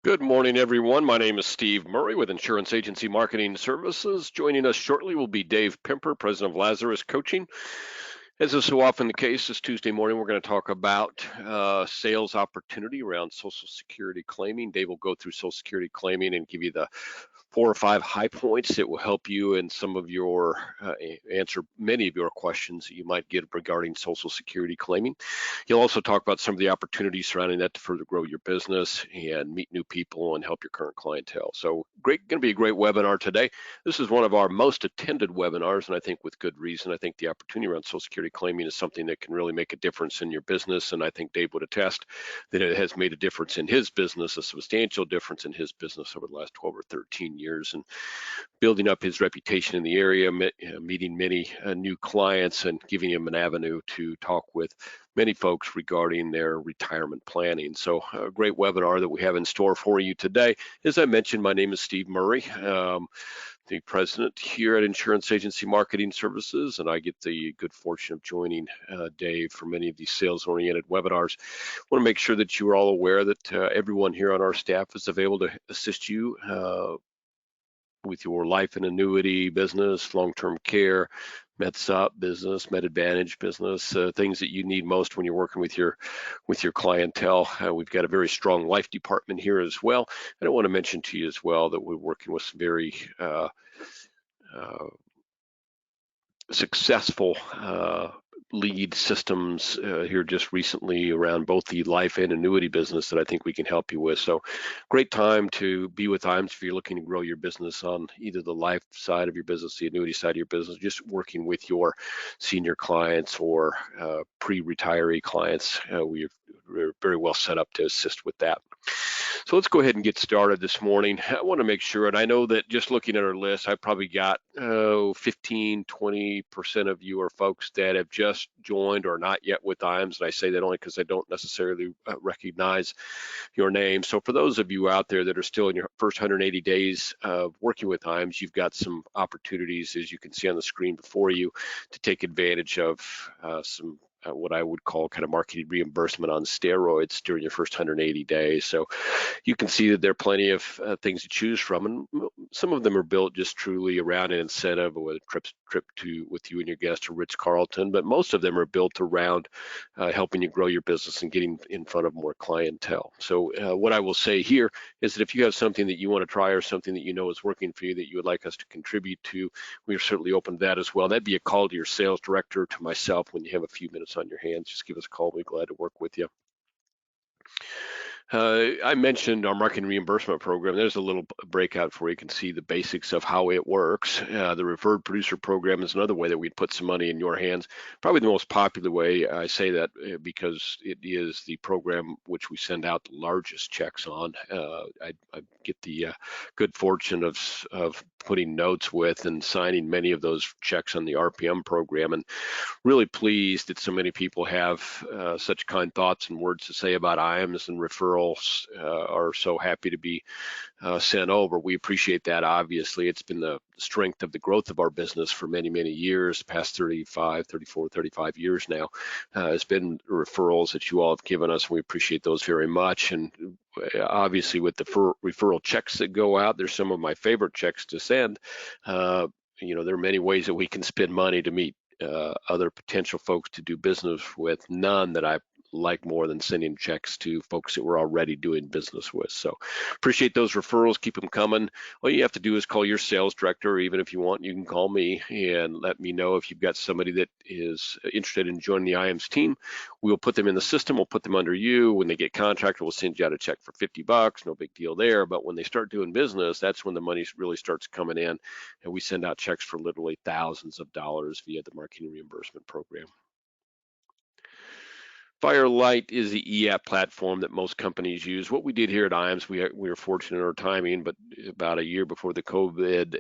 Good morning, everyone. My name is Steve Murray with Insurance Agency Marketing Services. Joining us shortly will be Dave Pimper, president of Lazarus Coaching. As is so often the case, this Tuesday morning, we're going to talk about sales opportunity around Social Security claiming. Dave will go through Social Security claiming and give you the 4 or 5 high points that will help you in some of your answer many of your questions that you might get regarding Social Security claiming. He'll also talk about some of the opportunities surrounding that to further grow your business and meet new people and help your current clientele. So going to be a great webinar today. This is one of our most attended webinars, and I think with good reason. I think the opportunity around Social Security claiming is something that can really make a difference in your business, and I think Dave would attest that it has made a difference in his business, a substantial difference in his business over the last 12 or 13 years, and building up his reputation in the area, meeting many new clients, and giving him an avenue to talk with many folks regarding their retirement planning. So a great webinar that we have in store for you today. As I mentioned, my name is Steve Murray, the president here at Insurance Agency Marketing Services, and I get the good fortune of joining Dave for many of these sales-oriented webinars. I want to make sure that you are all aware that everyone here on our staff is available to assist you with your life and annuity business, long-term care, MedSup business, Med Advantage business, things that you need most when you're working with your clientele. We've got a very strong life department here as well. And I want to mention to you as well that we're working with some very successful lead systems here just recently around both the life and annuity business that I think we can help you with. So great time to be with IAMS if you're looking to grow your business on either the life side of your business, the annuity side of your business, just working with your senior clients or pre-retiree clients. We're very well set up to assist with that. So let's go ahead and get started this morning. I want to make sure, and I know that just looking at our list, I've probably got 15, 20% of you are folks that have just joined or not yet with IAMS, and I say that only because I don't necessarily recognize your name. So for those of you out there that are still in your first 180 days of working with IAMS, you've got some opportunities, as you can see on the screen before you, to take advantage of some what I would call kind of marketing reimbursement on steroids during your first 180 days. So you can see that there are plenty of things to choose from, and some of them are built just truly around an incentive, or a trip with you and your guest to Ritz-Carlton, but most of them are built around helping you grow your business and getting in front of more clientele. So what I will say here is that if you have something that you want to try or something that you know is working for you that you would like us to contribute to, we are certainly open to that as well. That'd be a call to your sales director, to myself, when you have a few minutes on your hands. Just give us a call. We'll be glad to work with you. I mentioned our marketing reimbursement program. There's a little breakout for you. You can see the basics of how it works. The referred producer program is another way that we'd put some money in your hands. Probably the most popular way. I say that because it is the program which we send out the largest checks on. I get the good fortune of putting notes with and signing many of those checks on the RPM program, and really pleased that so many people have such kind thoughts and words to say about IAMS, and referrals are so happy to be sent over. We appreciate that. Obviously, it's been the strength of the growth of our business for many, many years, past 34, 35 years now. It's been referrals that you all have given us. We appreciate those very much. And obviously, with the referral checks that go out, there's some of my favorite checks to send. There are many ways that we can spend money to meet other potential folks to do business with. None that I like more than sending checks to folks that we're already doing business with. So appreciate those referrals. Keep them coming. All you have to do is call your sales director, or even if you want, you can call me and let me know if you've got somebody that is interested in joining the IAMS team. We'll put them in the system. We'll put them under you. When they get contracted, we'll send you out a check for $50. No big deal there. But when they start doing business, that's when the money really starts coming in, and we send out checks for literally thousands of dollars via the marketing reimbursement program. Firelite is the e-app platform that most companies use. What we did here at IAMS, we were fortunate in our timing, but about a year before the COVID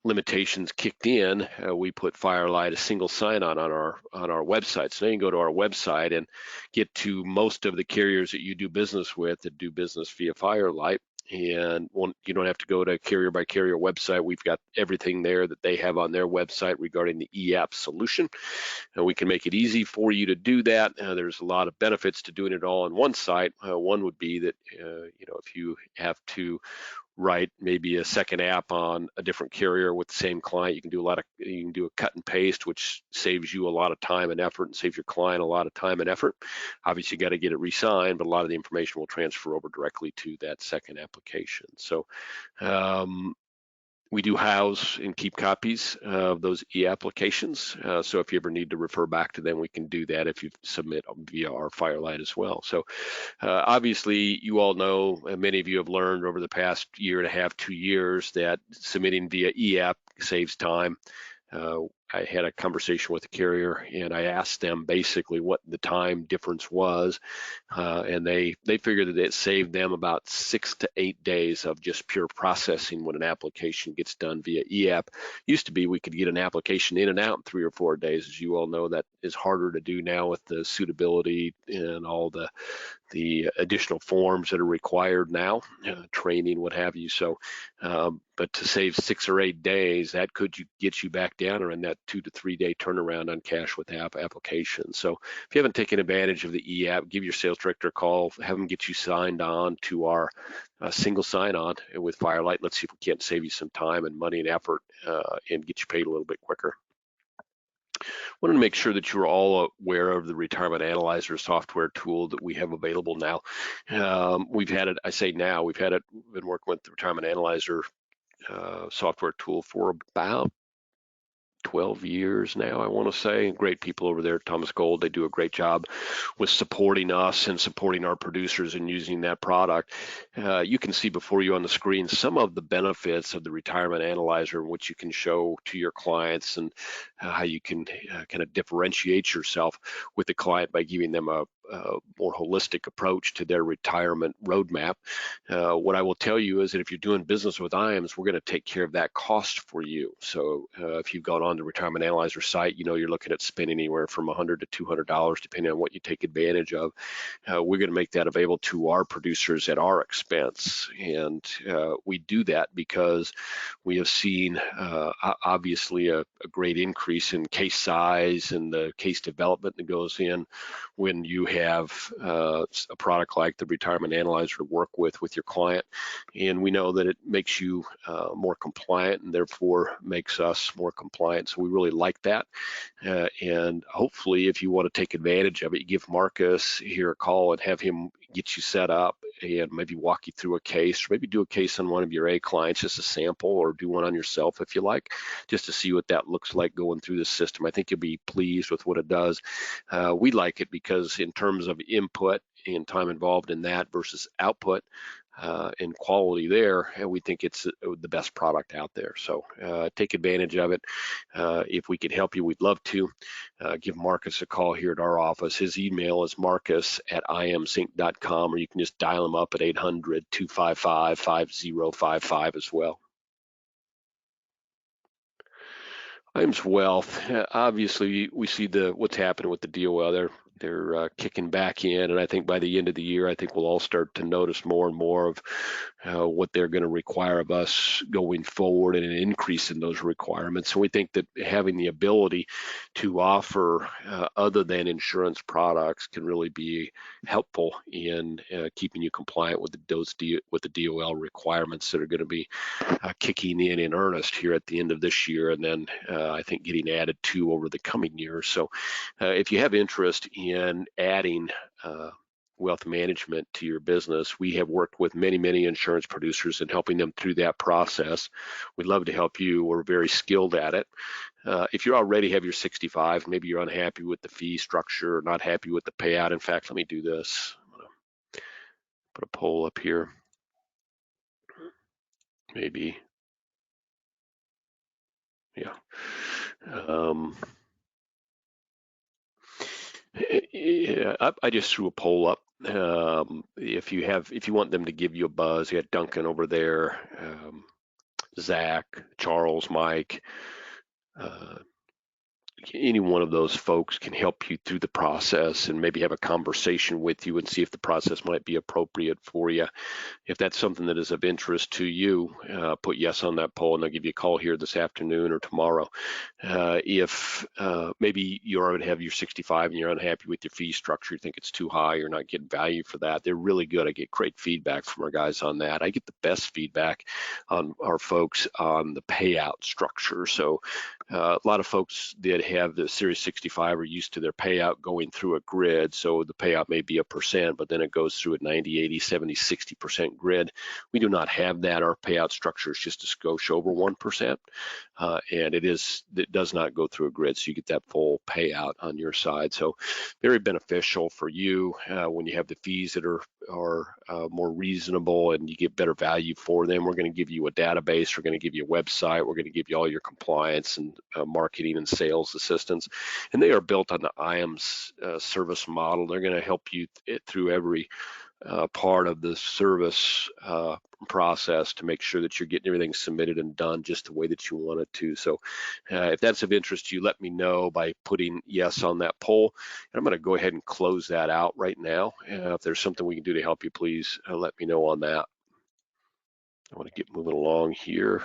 limitations kicked in, we put Firelite, a single sign-on, on our website. So now you can go to our website and get to most of the carriers that you do business with that do business via Firelite. And you don't have to go to carrier by carrier website. We've got everything there that they have on their website regarding the e-app solution. And we can make it easy for you to do that. There's a lot of benefits to doing it all on one site. One would be that if you have to write maybe a second app on a different carrier with the same client, you can do a cut and paste, which saves you a lot of time and effort and saves your client a lot of time and effort. Obviously, you got to get it re-signed, but a lot of the information will transfer over directly to that second application. So we do house and keep copies of those e-applications. So if you ever need to refer back to them, we can do that if you submit via our Firelite as well. So obviously, you all know, many of you have learned over the past year and a half, 2 years, that submitting via e-app saves time. I had a conversation with the carrier, and I asked them basically what the time difference was, and they figured that it saved them about 6 to 8 days of just pure processing when an application gets done via e-app. Used to be we could get an application in and out in 3 or 4 days. As you all know, that is harder to do now with the suitability and all the additional forms that are required now, training, what have you. So, but to save 6 or 8 days, that could get you back down around that 2 to 3 day turnaround on cash with app applications. So if you haven't taken advantage of the e-app, give your sales director a call, have them get you signed on to our single sign-on with Firelite. Let's see if we can't save you some time and money and effort and get you paid a little bit quicker. Wanted to make sure that you're all aware of the Retirement Analyzer software tool that we have available now. We've had it, I say now, been working with the Retirement Analyzer software tool for about 12 years now, I want to say. Great people over there, Thomas Gold. They do a great job with supporting us and supporting our producers and using that product. You can see before you on the screen some of the benefits of the Retirement Analyzer, which you can show to your clients, and how you can kind of differentiate yourself with the client by giving them a more holistic approach to their retirement roadmap. What I will tell you is that if you're doing business with IAMS, we're going to take care of that cost for you. So if you've gone on the Retirement Analyzer site, you're looking at spending anywhere from $100 to $200 depending on what you take advantage of. We're going to make that available to our producers at our expense, and we do that because we have seen obviously a great increase in case size and the case development that goes in when you have a product like the Retirement Analyzer to work with your client. And we know that it makes you more compliant, and therefore makes us more compliant. So we really like that. And hopefully, if you want to take advantage of it, you give Marcus here a call and have him get you set up and maybe walk you through a case, or maybe do a case on one of your A clients, just a sample, or do one on yourself if you like, just to see what that looks like going through the system. I think you'll be pleased with what it does. We like it because in terms of input and time involved in that versus output and quality there, and we think it's the best product out there. So take advantage of it. If we could help you, we'd love to. Give Marcus a call here at our office. His email is marcus@imsync.com, or you can just dial him up at 800-255-5055 as well. IAMS Wealth, obviously we see what's happening with the DOL. They're kicking back in, and I think by the end of the year, I think we'll all start to notice more and more of what they're going to require of us going forward, and an increase in those requirements. So we think that having the ability to offer other than insurance products can really be helpful in keeping you compliant with the DOL requirements that are going to be kicking in earnest here at the end of this year, and then I think getting added to over the coming years. So if you have interest in adding wealth management to your business, we have worked with many insurance producers and helping them through that process. We'd love to help you. We're very skilled at it. If you already have your 65, maybe you're unhappy with the fee structure or not happy with the payout. In fact, let me do this. I'm gonna put a poll up here. Maybe, yeah. Yeah, I just threw a poll up. If you want them to give you a buzz, you got Duncan over there, Zach, Charles, Mike, any one of those folks can help you through the process and maybe have a conversation with you and see if the process might be appropriate for you. If that's something that is of interest to you, put yes on that poll, and I'll give you a call here this afternoon or tomorrow. If maybe you already have your 65 and you're unhappy with your fee structure, you think it's too high, you're not getting value for that, they're really good. I get great feedback from our guys on that. I get the best feedback on our folks on the payout structure. So a lot of folks that have the Series 65 are used to their payout going through a grid. So the payout may be 1%, but then it goes through a 90, 80, 70, 60% grid. We do not have that. Our payout structure is just a skosh over 1%. And it does not go through a grid, so you get that full payout on your side. So very beneficial for you when you have the fees that are more reasonable and you get better value for them. We're going to give you a database, we're going to give you a website, we're going to give you all your compliance and marketing and sales assistance, and they are built on the IAMS service model. They're going to help you through every part of the service process to make sure that you're getting everything submitted and done just the way that you want it to. So if that's of interest to you, let me know by putting yes on that poll. And I'm going to go ahead and close that out right now. If there's something we can do to help you, please let me know on that. I want to get moving along here.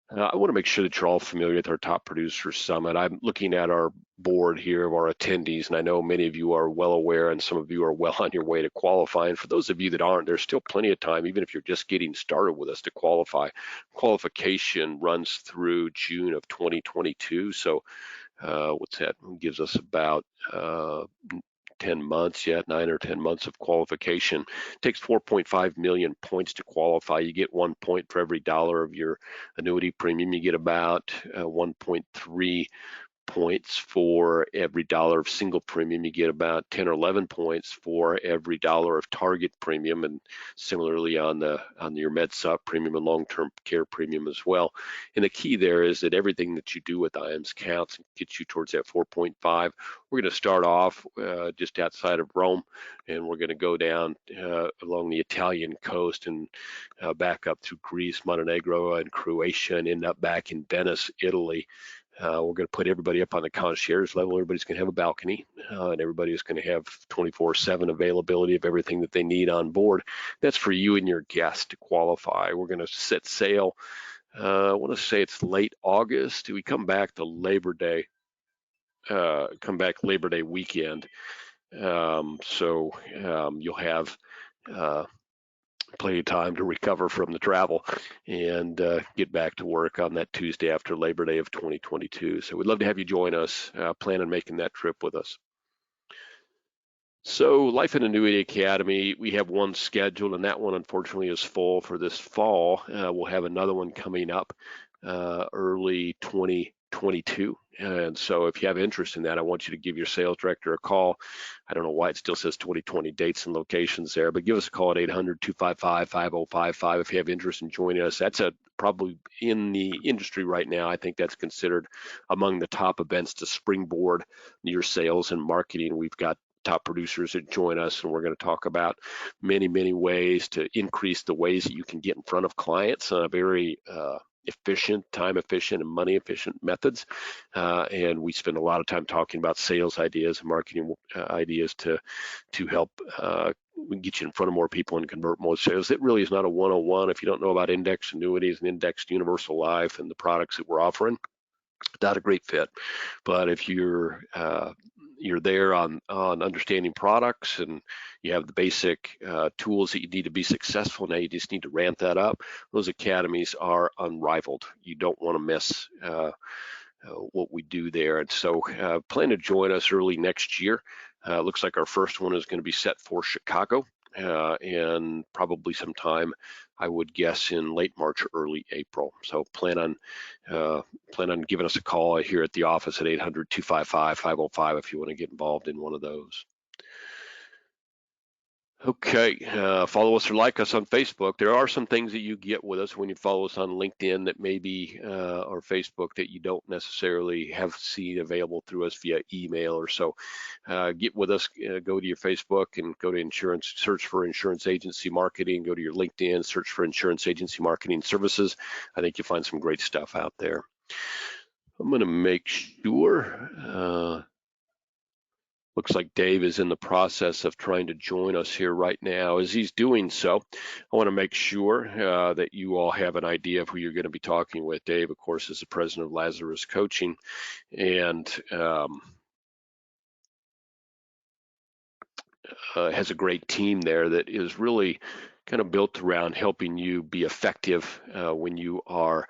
I want to make sure that you're all familiar with our Top Producer Summit. I'm looking at our board here of our attendees, and I know many of you are well aware and some of you are well on your way to qualifying. For those of you that aren't, there's still plenty of time, even if you're just getting started with us, to qualify. Qualification runs through June of 2022, so what's that? It gives us about 10 months yet, 9 or 10 months of qualification. It takes 4.5 million points to qualify. You get 1 point for every dollar of your annuity premium. You get about 1.3 points for every dollar of single premium. You get about 10 or 11 points for every dollar of target premium, and similarly on your MedSup premium and long-term care premium as well. And the key there is that everything that you do with IAMS counts and gets you towards that 4.5. We're going to start off just outside of Rome, and we're going to go down along the Italian coast and back up through Greece, Montenegro, and Croatia, and end up back in Venice, Italy. We're going to put everybody up on the concierge level. Everybody's going to have a balcony, and everybody's going to have 24/7 availability of everything that they need on board. That's for you and your guests to qualify. We're going to set sail. I want to say it's late August. We come back to Labor Day. Labor Day weekend. So you'll have plenty of time to recover from the travel and get back to work on that Tuesday after Labor Day of 2022. So we'd love to have you join us. Plan on making that trip with us. So Life and Annuity Academy, we have one scheduled, and that one unfortunately is full for this fall. We'll have another one coming up early 2022. And so if you have interest in that, I want you to give your sales director a call. I don't know why it still says 2020 dates and locations there, but give us a call at 800-255-5055 if you have interest in joining us. That's probably in the industry right now. I think that's considered among the top events to springboard your sales and marketing. We've got top producers that join us, and we're going to talk about many ways to increase the ways that you can get in front of clients on a very efficient, time efficient, and money efficient methods. And we spend a lot of time talking about sales ideas and marketing ideas to help get you in front of more people and convert more sales. It really is not a 101. If you don't know about index annuities and indexed universal life and the products that we're offering, not a great fit. But if you're there on understanding products and you have the basic tools that you need to be successful, now you just need to ramp that up. Those academies are unrivaled. You don't want to miss what we do there. And so plan to join us early next year. Looks like our first one is going to be set for Chicago and probably sometime, I would guess, in late March or early April. So plan on giving us a call here at the office at 800-255-505 if you want to get involved in one of those. Okay, follow us or like us on Facebook. There are some things that you get with us when you follow us on LinkedIn that maybe or Facebook that you don't necessarily have seen available through us via email or so. Get with us, go to your Facebook and go to insurance, search for insurance agency marketing, go to your LinkedIn, search for insurance agency marketing services. I think you'll find some great stuff out there. I'm going to make sure. Looks like Dave is in the process of trying to join us here right now. As he's doing so, I want to make sure that you all have an idea of who you're going to be talking with. Dave, of course, is the president of Lazarus Coaching, and has a great team there that is really kind of built around helping you be effective when you are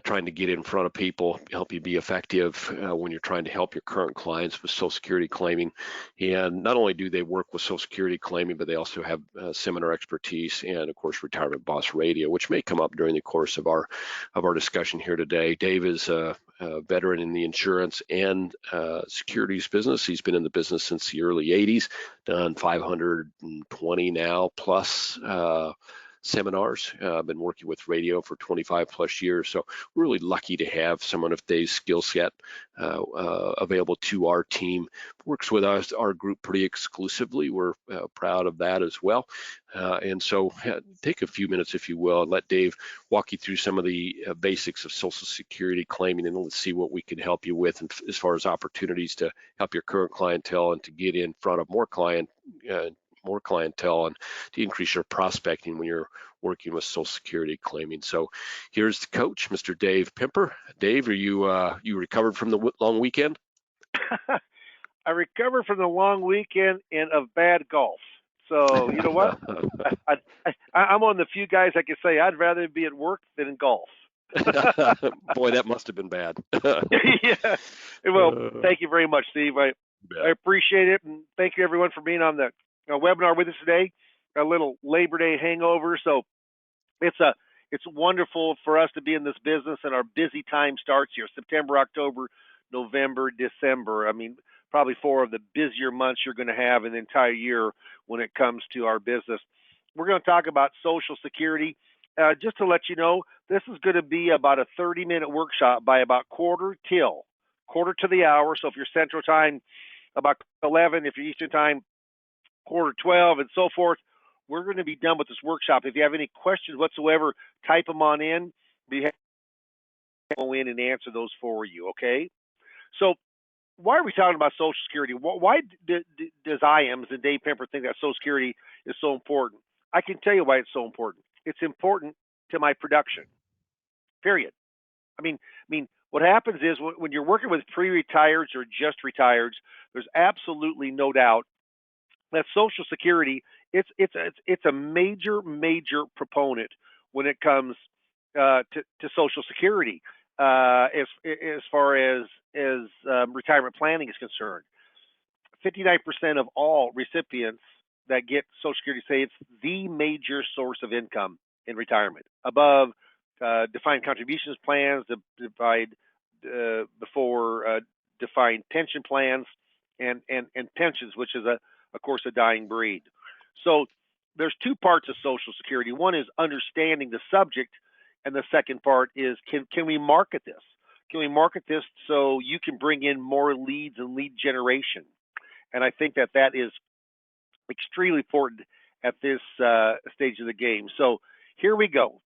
trying to get in front of people, help you be effective when you're trying to help your current clients with Social Security claiming. And not only do they work with Social Security claiming, but they also have seminar expertise and, of course, Retirement Boss Radio, which may come up during the course of our discussion here today. Dave is a veteran in the insurance and securities business. He's been in the business since the early 80s, done 520 now plus seminars. I've been working with radio for 25 plus years, so we're really lucky to have someone of Dave's skill set available to our team. Works with us, our group pretty exclusively. We're proud of that as well. And so take a few minutes, if you will, and let Dave walk you through some of the basics of Social Security claiming, and let's see what we can help you with as far as opportunities to help your current clientele and to get in front of more clientele and to increase your prospecting when you're working with Social Security claiming. So here's the coach, Mr. Dave Pimper. Dave, are you recovered from the long weekend? I recovered from the long weekend and of bad golf. So you know what? I'm one of the few guys that can say I'd rather be at work than in golf. Boy, that must have been bad. Yeah. Well, thank you very much, Steve. I appreciate it, and thank you everyone for being on the webinar with us today. A little Labor Day hangover, so it's wonderful for us to be in this business, and our busy time starts here: September, October, November, December. I mean, probably 4 of the busier months you're going to have in the entire year when it comes to our business. We're going to talk about Social Security. Just to let you know, this is going to be about a 30-minute workshop by about quarter to the hour. So if you're Central Time, about 11. If you're Eastern Time, quarter 12, and so forth. We're going to be done with this workshop. If you have any questions whatsoever, type them on in. We have to go in and answer those for you, okay? So why are we talking about Social Security? Why does IAMS and Dave Pemper think that Social Security is so important? I can tell you why it's so important. It's important to my production, period. I mean, what happens is when you're working with pre-retireds or just retireds, there's absolutely no doubt that Social Security, it's a major proponent when it comes to Social Security as far as retirement planning is concerned. 59% of all recipients that get Social Security say it's the major source of income in retirement, above defined contributions plans, before defined pension plans, and pensions, which is of course a dying breed. So there's 2 parts of Social Security. One is understanding the subject, and the second part is can we market this? Can we market this so you can bring in more leads and lead generation? And I think that is extremely important at this stage of the game. So here we go.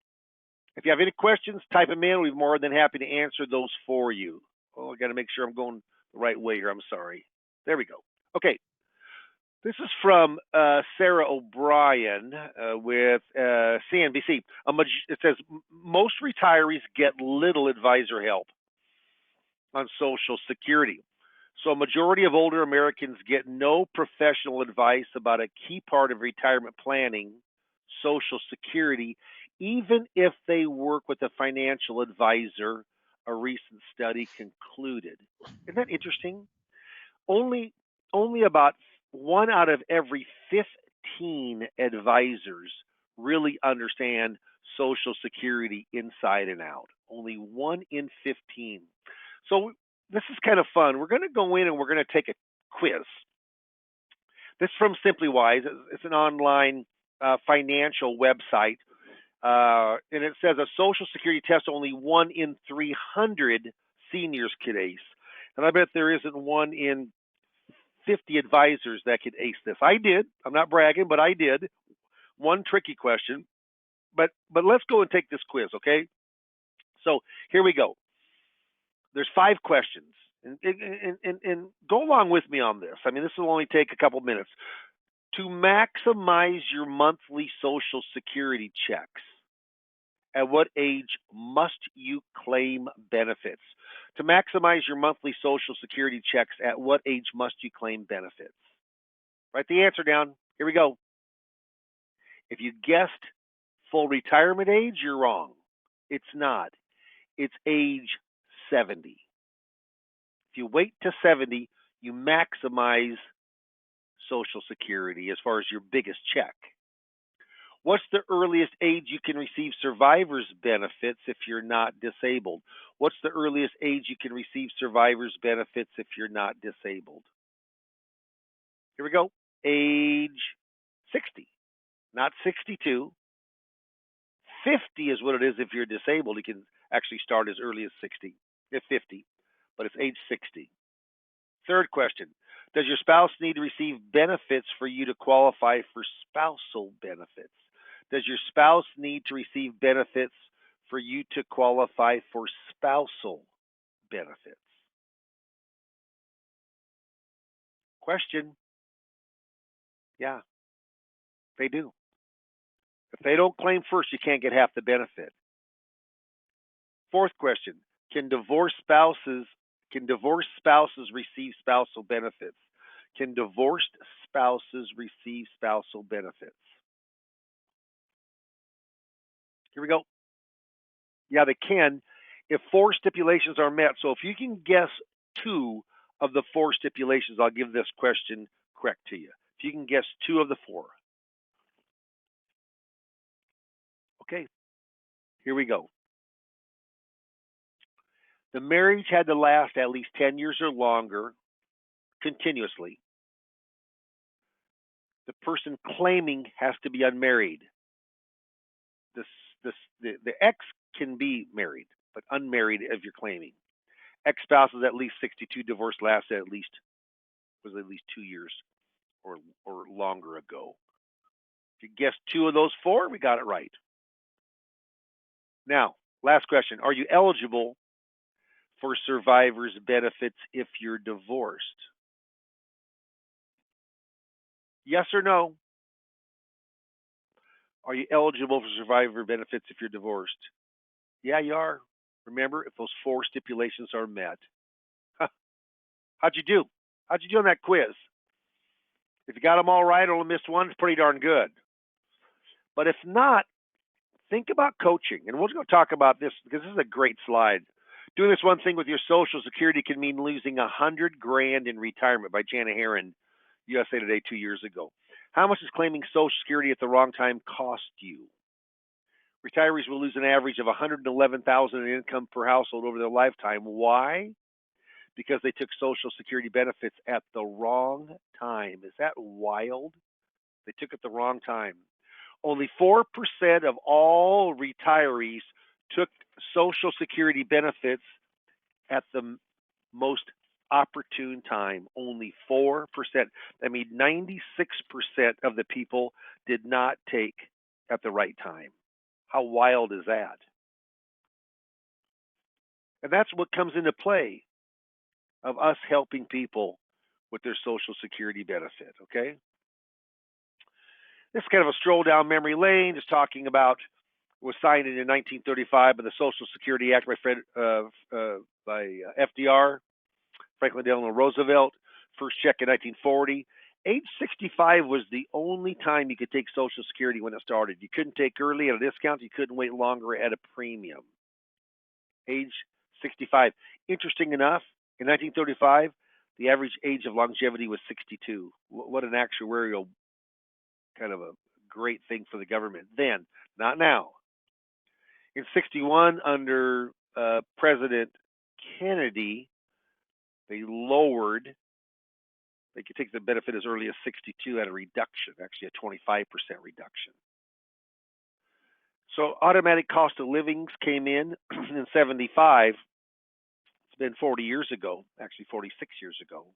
If you have any questions, type them in. We'll be more than happy to answer those for you. Oh, I got to make sure I'm going the right way here. I'm sorry. There we go. Okay. This is from Sarah O'Brien with CNBC. It says, most retirees get little advisor help on Social Security. So a majority of older Americans get no professional advice about a key part of retirement planning, Social Security, even if they work with a financial advisor, a recent study concluded. Isn't that interesting? Only about 1 out of every 15 advisors really understand Social Security inside and out. Only 1 in 15. So this is kind of fun. We're going to go in and we're going to take a quiz. This is from SimplyWise. It's an online financial website. And it says a Social Security test only 1 in 300 seniors could ace. And I bet there isn't 1 in 50 advisors that could ace this. I did. I'm not bragging, but I did. One tricky question. But let's go and take this quiz, okay? So here we go. there's 5 questions, and go along with me on this. I mean, this will only take a couple minutes. To maximize your monthly Social Security checks, at what age must you claim benefits? To maximize your monthly Social Security checks, at what age must you claim benefits? Write the answer down. Here we go. If you guessed full retirement age, you're wrong. It's not. It's age 70. If you wait to 70, you maximize Social Security as far as your biggest check. What's the earliest age you can receive survivor's benefits if you're not disabled? What's the earliest age you can receive survivor's benefits if you're not disabled? Here we go. Age 60, not 62. 50 is what it is if you're disabled. You can actually start as early as 50, but it's age 60. Third question. Does your spouse need to receive benefits for you to qualify for spousal benefits? Does your spouse need to receive benefits for you to qualify for spousal benefits? Question. Yeah, they do. If they don't claim first, you can't get half the benefit. Fourth question. Can divorced spouses receive spousal benefits? Can divorced spouses receive spousal benefits? Here we go. Yeah, they can if 4 stipulations are met. So if you can guess 2 of the 4 stipulations, I'll give this question correct to you. If you can guess 2 of the 4. Okay, here we go. The marriage had to last at least 10 years or longer continuously. The person claiming has to be unmarried. The ex can be married, but unmarried if you're claiming. Ex-spouse is at least 62. Divorce lasted at least 2 years or longer ago. If you guessed 2 of those 4, we got it right. Now, last question. Are you eligible for survivor's benefits if you're divorced? Yes or no? Are you eligible for survivor benefits if you're divorced? Yeah, you are. Remember, if those 4 stipulations are met. How'd you do? How'd you do on that quiz? If you got them all right, only missed one, it's pretty darn good. But if not, think about coaching. And we're going to talk about this because this is a great slide. Doing this one thing with your Social Security can mean losing $100,000 in retirement, by Jana Heron, USA Today 2 years ago. How much does claiming Social Security at the wrong time cost you? Retirees will lose an average of $111,000 in income per household over their lifetime. Why? Because they took Social Security benefits at the wrong time. Is that wild? They took it the wrong time. Only 4% of all retirees took Social Security benefits at the most opportune time. Only 4%. I mean, 96% of the people did not take at the right time. How wild is that? And that's what comes into play of us helping people with their Social Security benefit, okay? This is kind of a stroll down memory lane, just talking about was signed in 1935 by the Social Security Act by FDR, Franklin Delano Roosevelt. First check in 1940. Age 65 was the only time you could take Social Security when it started. You couldn't take early at a discount. You couldn't wait longer at a premium. Age 65. Interesting enough, in 1935, the average age of longevity was 62. What an actuarial kind of a great thing for the government then, not now. In 61, under President Kennedy, they lowered. They could take the benefit as early as 62 at a reduction, actually a 25% reduction. So automatic cost of livings came in 75. It's been 40 years ago, actually 46 years ago.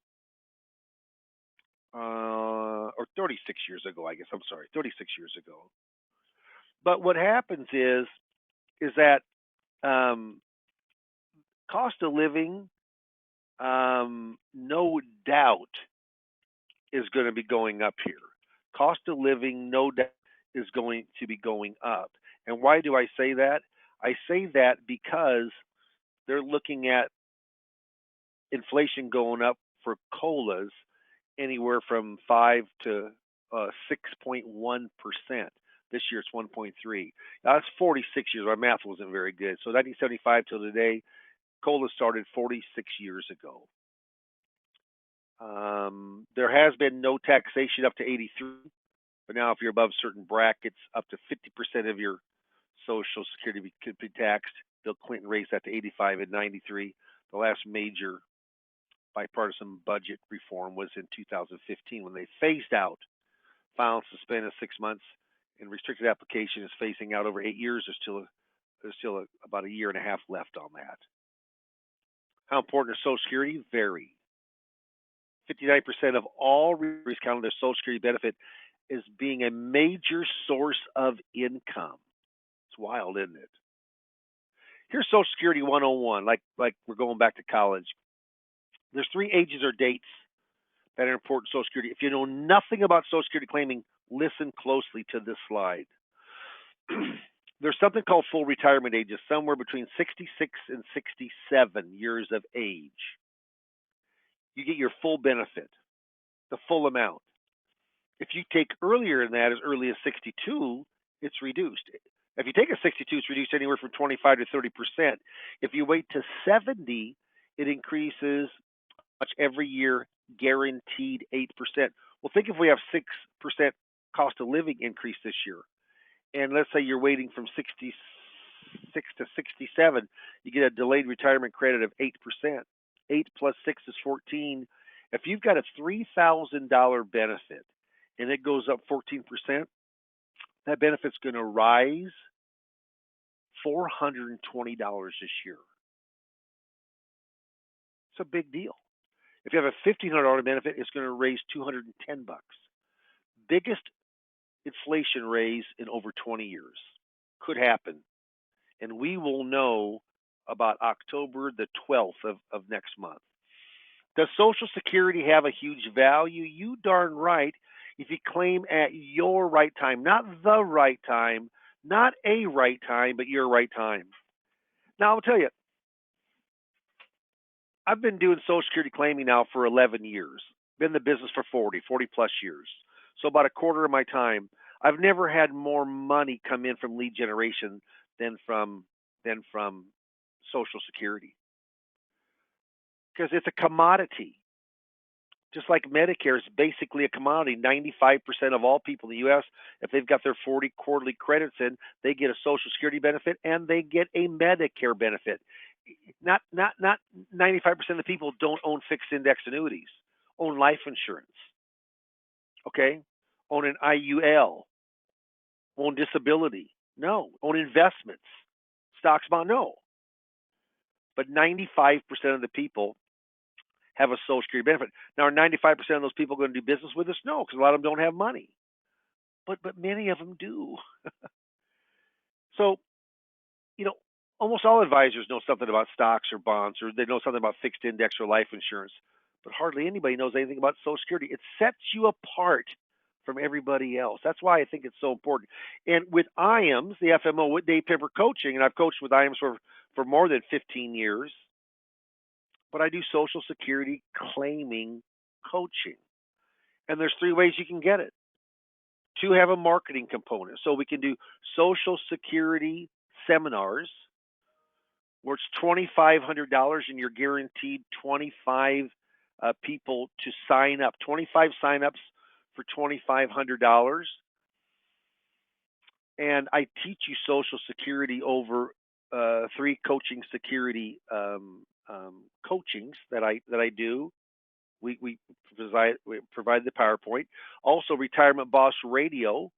Or 36 years ago, I guess. I'm sorry, 36 years ago. But what happens is that Cost of living, no doubt, is going to be going up here. Cost of living, no doubt, is going to be going up. And why do I say that? I say that because they're looking at inflation going up for colas anywhere from 5 to 6.1%. This year it's 1.3. Now that's 46 years. My math wasn't very good. So 1975 till today, cola started 46 years ago. There has been no taxation up to 83, but now if you're above certain brackets, up to 50% of your Social Security could be taxed. Bill Clinton raised that to 85 in 93. The last major bipartisan budget reform was in 2015 when they phased out file and suspend in 6 months, and restricted application is phasing out over 8 years. There's still about a year and a half left on that. How important is Social Security? Very. 59% of all retirees count their Social Security benefit as being a major source of income. It's wild, isn't it? Here's Social Security 101, like we're going back to college. There's 3 ages or dates that are important to Social Security. If you know nothing about Social Security claiming, listen closely to this slide. There's something called full retirement ages, somewhere between 66 and 67 years of age. You get your full benefit, the full amount. If you take earlier than that, as early as 62, it's reduced. If you take a 62, it's reduced anywhere from 25 to 30%. If you wait to 70, it increases much every year, guaranteed 8%. Well, think if we have 6% cost of living increase this year, and let's say you're waiting from 66 to 67, you get a delayed retirement credit of 8%. 8 plus 6 is 14. If you've got a $3,000 benefit and it goes up 14%, that benefit's going to rise $420 this year. It's a big deal. If you have a $1,500 benefit, it's going to raise $210. Biggest inflation raise in over 20 years. Could happen. And we will know about October the 12th of next month. Does Social Security have a huge value? You darn right, if you claim at your right time, not the right time, not a right time, but your right time. Now, I'll tell you, I've been doing Social Security claiming now for 11 years. Been in the business for 40 plus years. So about a quarter of my time. I've never had more money come in from lead generation than from Social Security. Because it's a commodity. Just like Medicare is basically a commodity. 95% of all people in the U.S., if they've got their 40 quarterly credits in, they get a Social Security benefit and they get a Medicare benefit. Not 95% of the people don't own fixed index annuities, own life insurance, okay? Own an IUL, own disability, no. Own investments, stocks, bond, no. But 95% of the people have a Social Security benefit. Now, are 95% of those people going to do business with us? No, because a lot of them don't have money. But many of them do. So, almost all advisors know something about stocks or bonds, or they know something about fixed index or life insurance. But hardly anybody knows anything about Social Security. It sets you apart from everybody else. That's why I think it's so important. And with IAMS, the FMO, with Dave Pepper Coaching, and I've coached with IAMS for more than 15 years, but I do Social Security claiming coaching. And there's 3 ways you can get it. 2 have a marketing component. So we can do Social Security seminars where it's $2,500 and you're guaranteed 25 people to sign up. 25 sign-ups for $2,500. And I teach you Social Security over 3 coaching security coachings that I do. We provide the PowerPoint. Also, Retirement Boss Radio,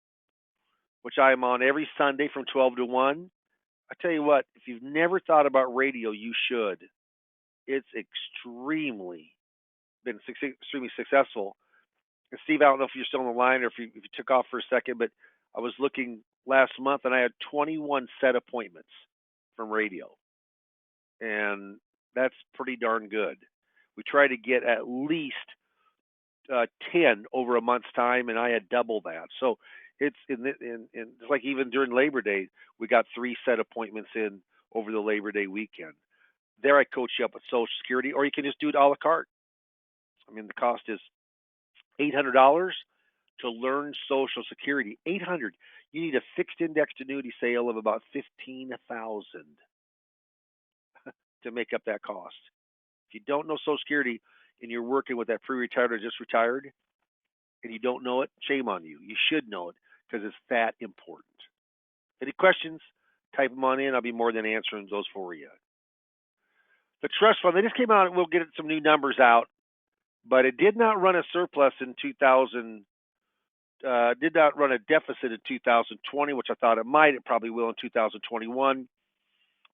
which I am on every Sunday from 12 to 1. I tell you what, if you've never thought about radio, you should. It's extremely successful. And Steve, I don't know if you're still on the line or if you took off for a second, but I was looking last month and I had 21 set appointments from radio. And That's pretty darn good. We try to get at least 10 over a month's time, and I had double that. So it's it's like even during Labor Day, we got 3 set appointments in over the Labor Day weekend. There, I coach you up with Social Security, or you can just do it a la carte. I mean, the cost is $800 to learn Social Security. 800. You need a fixed indexed annuity sale of about 15,000 to make up that cost. If you don't know Social Security and you're working with that pre-retired or just retired, and you don't know it, shame on you. You should know it because it's that important. Any questions? Type them on in. I'll be more than answering those for you. The trust fund, they just came out, and we'll get some new numbers out, but it did not run a surplus in 2000. Did not run a deficit in 2020, which I thought it might. It probably will in 2021.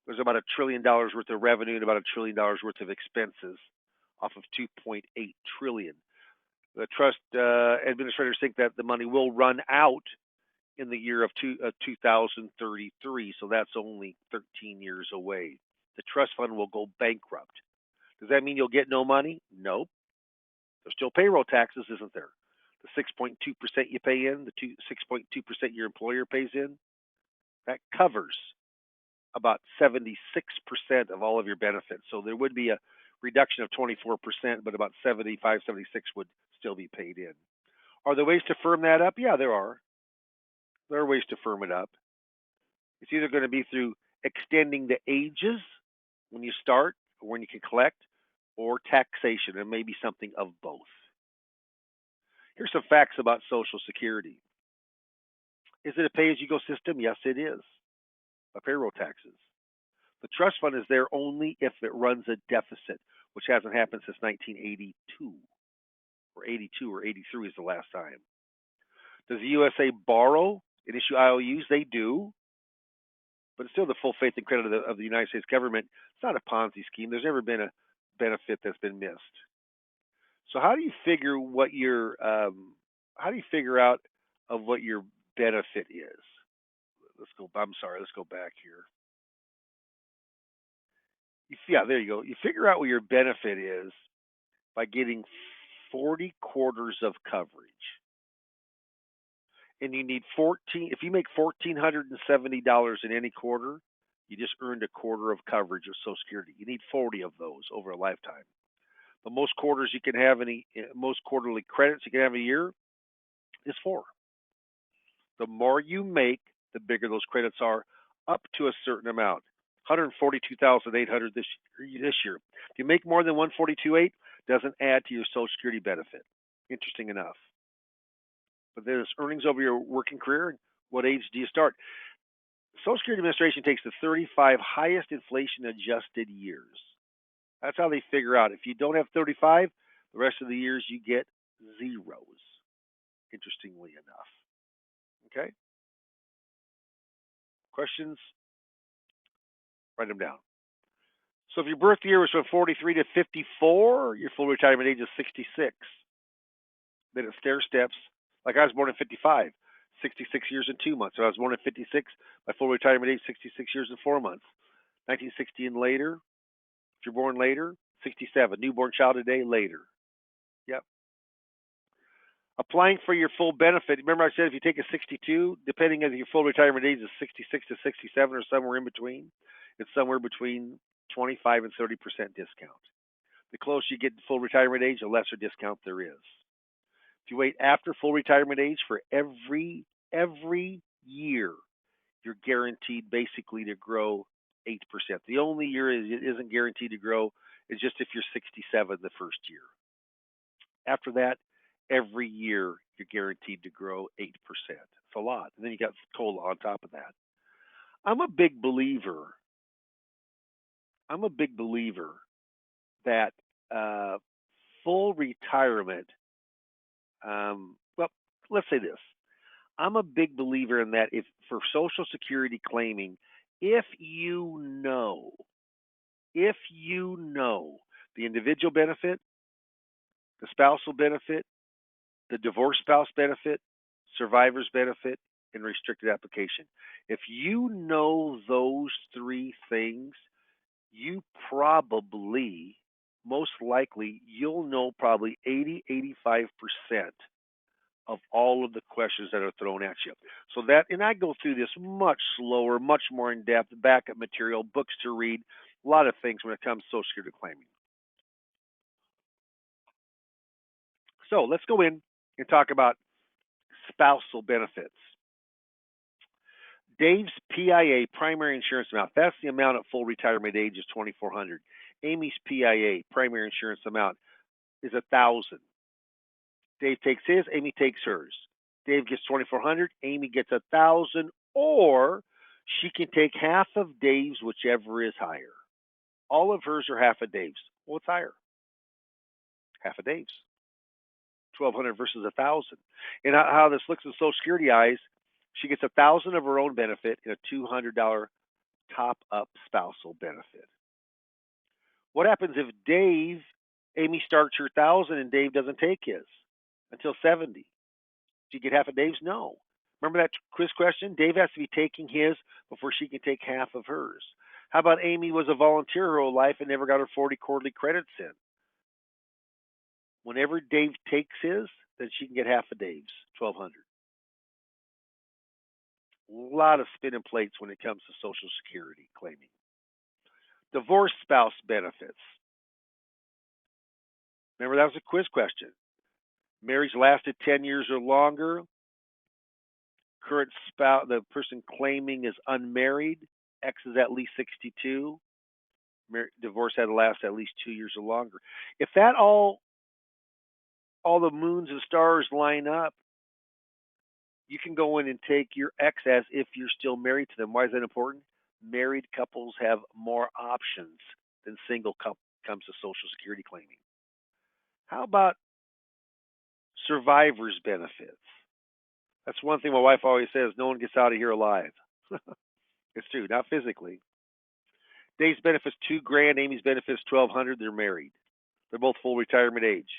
There's about $1 trillion worth of revenue and about $1 trillion worth of expenses off of 2.8 trillion. The trust administrators think that the money will run out in the year of 2033, so that's only 13 years away. The trust fund will go bankrupt. Does that mean you'll get no money? Nope. There's still payroll taxes, isn't there? The 6.2% you pay in, the 6.2% your employer pays in, that covers about 76% of all of your benefits. So there would be a reduction of 24%, but about 75, 76 would still be paid in. Are there ways to firm that up? Yeah, there are. There are ways to firm it up. It's either going to be through extending the ages when you start or when you can collect, or taxation, and maybe something of both. Here's some facts about Social Security. Is it a pay-as-you-go system? Yes, it is. By payroll taxes. The trust fund is there only if it runs a deficit, which hasn't happened since 1982, or 82 or 83 is the last time. Does the USA borrow and issue IOUs? They do, but it's still the full faith and credit of the United States government. It's not a Ponzi scheme. There's never been a benefit that's been missed. So how do you figure what your how do you figure out of what your benefit is? Let's go back here. Yeah, there you go. You figure out what your benefit is by getting 40 quarters of coverage. And you need 14, if you make $1,470 in any quarter, you just earned a quarter of coverage of Social Security. You need 40 of those over a lifetime. The most quarters you can have most quarterly credits you can have a year is 4. The more you make, the bigger those credits are, up to a certain amount. 142,800 this year. If you make more than 142,800, doesn't add to your Social Security benefit. Interesting enough. But there's earnings over your working career. What age do you start? Social Security Administration takes the 35 highest inflation adjusted years. That's how they figure out. If you don't have 35, the rest of the years you get zeros. Interestingly enough. Okay? Questions? Write them down. So if your birth year was from 43 to 54, your full retirement age is 66. Then it stair steps. Like I was born in 55, 66 years and 2 months. So I was born in 56, my full retirement age 66 years and 4 months. 1960 and later, if you're born later, 67. Newborn child today, later. Yep. Applying for your full benefit. Remember I said if you take a 62, depending on your full retirement age is 66 to 67 or somewhere in between, it's somewhere between 25 and 30% discount. The closer you get to full retirement age, the lesser discount there is. If you wait after full retirement age for every year, you're guaranteed basically to grow 8%. The only year it isn't guaranteed to grow is just if you're 67 the first year. After that, every year you're guaranteed to grow 8%. It's a lot. And then you got COLA on top of that. I'm a big believer that full retirement, well, let's say this. I'm a big believer in that if for Social Security claiming, if you know the individual benefit, the spousal benefit, the divorced spouse benefit, survivor's benefit, and restricted application. If you know those 3 things, you probably, most likely, you'll know probably 85% of all of the questions that are thrown at you. So that, and I go through this much slower, much more in depth, backup material, books to read, a lot of things when it comes to Social Security claiming. So let's go in and talk about spousal benefits. Dave's PIA, primary insurance amount, that's the amount at full retirement age is $2,400. Amy's PIA, primary insurance amount, is $1,000. Dave takes his, Amy takes hers. Dave gets $2,400, Amy gets $1,000, or she can take half of Dave's, whichever is higher. All of hers are half of Dave's. What's higher? Half of Dave's. $1,200 versus $1,000. And how this looks in Social Security eyes, she gets $1,000 of her own benefit and a $200 top-up spousal benefit. What happens if Amy starts her $1,000 and Dave doesn't take his until 70? Do you get half of Dave's? No. Remember that quiz question? Dave has to be taking his before she can take half of hers. How about Amy was a volunteer her whole life and never got her 40 quarterly credits in? Whenever Dave takes his, then she can get half of Dave's, $1,200. A lot of spinning plates when it comes to Social Security claiming. Divorced spouse benefits. Remember, that was a quiz question. Marriage lasted 10 years or longer. Current spouse, the person claiming is unmarried. X is at least 62. Divorce had to last at least 2 years or longer. If that all the moons and stars line up, you can go in and take your ex as if you're still married to them. Why is that important? Married couples have more options than single couples comes to Social Security claiming. How about survivor's benefits? That's one thing my wife always says, no one gets out of here alive. It's true, not physically. Dave's benefits $2,000, Amy's benefits $1,200. They're married. They're both full retirement age.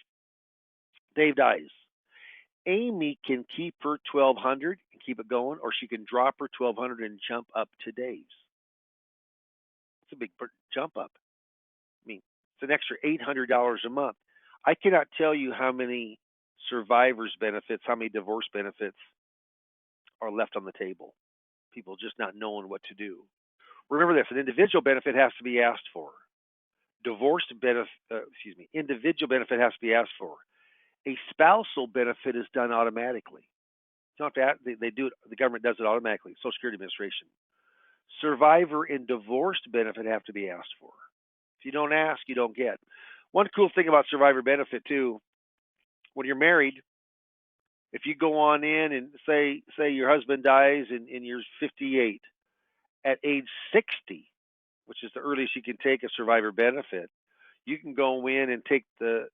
Dave dies. Amy can keep her $1,200 and keep it going, or she can drop her $1,200 and jump up to Dave's. It's a big jump up. I mean, it's an extra $800 a month. I cannot tell you how many survivors benefits, how many divorce benefits are left on the table. People just not knowing what to do. Remember this: an individual benefit has to be asked for. Individual benefit has to be asked for. A spousal benefit is done automatically. It's not that they do it. The government does it automatically. Social Security Administration. Survivor and divorced benefit have to be asked for. If you don't ask, you don't get. One cool thing about survivor benefit too, when you're married, if you go on in and say your husband dies and you're 58, at age 60, which is the earliest you can take a survivor benefit, you can go in and take the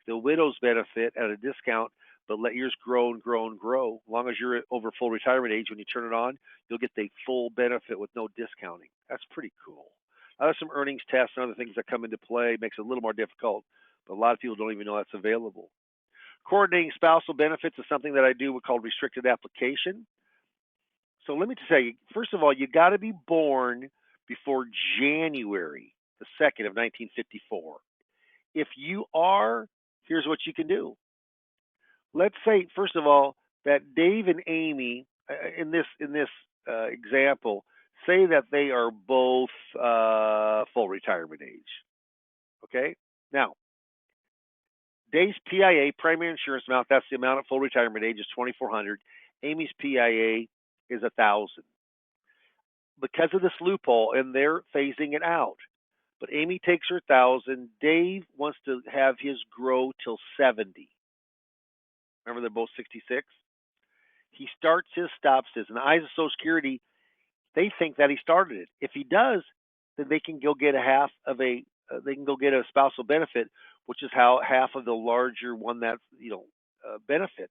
widow's benefit at a discount, but let yours grow and grow and grow. As long as you're over full retirement age, when you turn it on, you'll get the full benefit with no discounting. That's pretty cool. Now, there's some earnings tests and other things that come into play. It makes it a little more difficult, but a lot of people don't even know that's available. Coordinating spousal benefits is something that I do called restricted application. So let me just tell you, first of all, you got to be born before January the 2nd of 1954. If you are, here's what you can do. Let's say, first of all, that Dave and Amy, in this example, say that they are both full retirement age. Okay? Now, Dave's PIA, primary insurance amount, that's the amount at full retirement age, is $2,400. Amy's PIA is $1,000. Because of this loophole, and they're phasing it out. But Amy takes her $1,000. Dave wants to have his grow till 70. Remember, they're both 66. He starts his, stops his. In the eyes of Social Security, they think that he started it. If he does, then they can go get they can go get a spousal benefit, which is how half of the larger one that benefit.